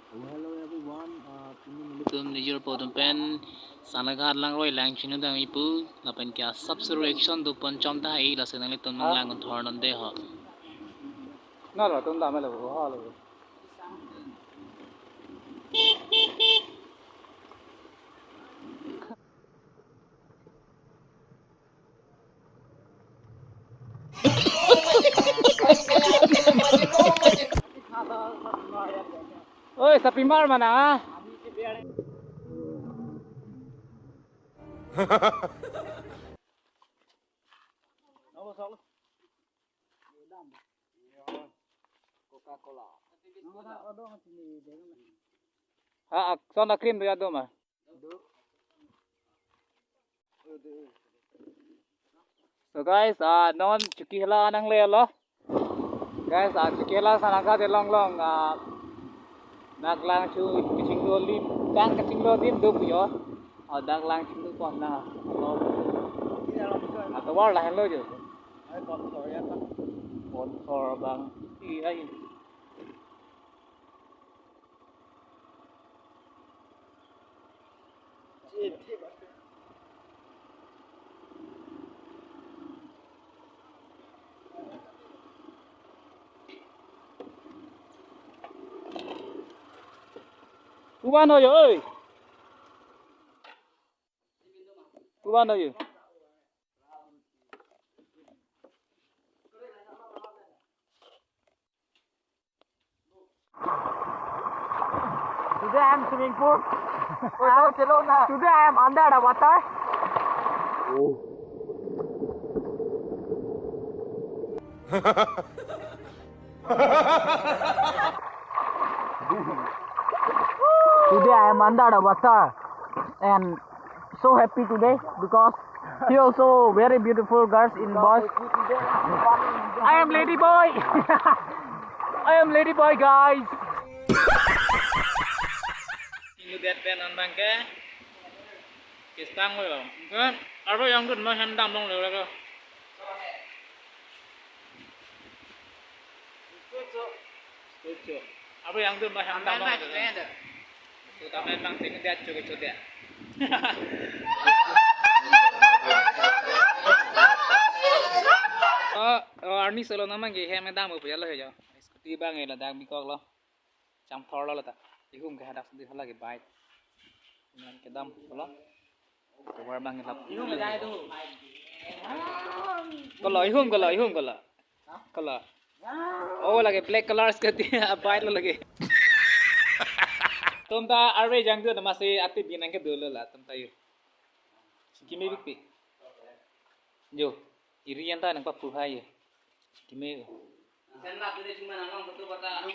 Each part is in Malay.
Hello everyone. Tum nijur podum pen sanagar lang roi lang chinu dang ipu lapen kya subsurrection du pancom ta ei la senang tum nang lang thor non de ha. No, no, tum dame lo, ha lo. Oi, sapi mar mana? Son krim dia do mah. So guys, non cuki hela nang le lo. Guys, cuki hela sana ka de long long naglang chu kicing do lim, kang kicing do lim do yo. Naglang chu do kon na. Atau war lah hello je. Sponsor bang. Iya. Kuban ơi ơi. Kuban ơi. Today I am swimming pool. Today I am under the water. Today I am under the water and so happy today because here also very beautiful girls in boys. I am lady boy. I am lady boy guys. Ini dead pen on bangke. Kistang mo lo. Kan, arbo yang dun ma handam dong lo lo. Setuju. Arbo yang dun ma handam dong. Terutama bang sing dia cuci-cuci. Army solo naman ge hem dam mo pya lo hejo. Scooty bang la dag mi kok lo. Cham thor lo ta. Ihum ke hadak di hala ge bike. Nan ke dam lo. War bang lap. Ihum dai tu. Ihum kala. Kala. Oh lagi black color Scooty bike lo lagi. Tumta arwe jang tu masih aktif binang ke dulu lah tumta yu. Kimi bikpi. Jo, iri yang ta nang papu hai. Kimi. Senla tu cuma nang betul kata.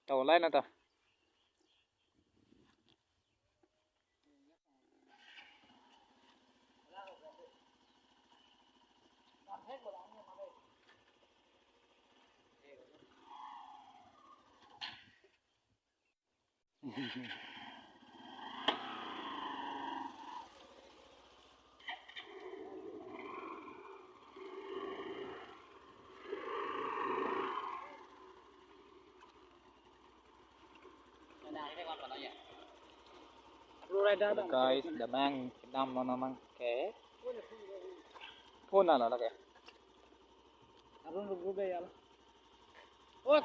Tahu lain nata. Guys, damang dam mo naman ke. Phone na lagi. Arun rugbe yala. Oh.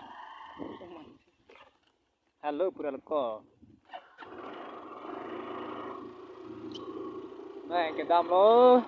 Hello pura loko. Nah, ke dam lo.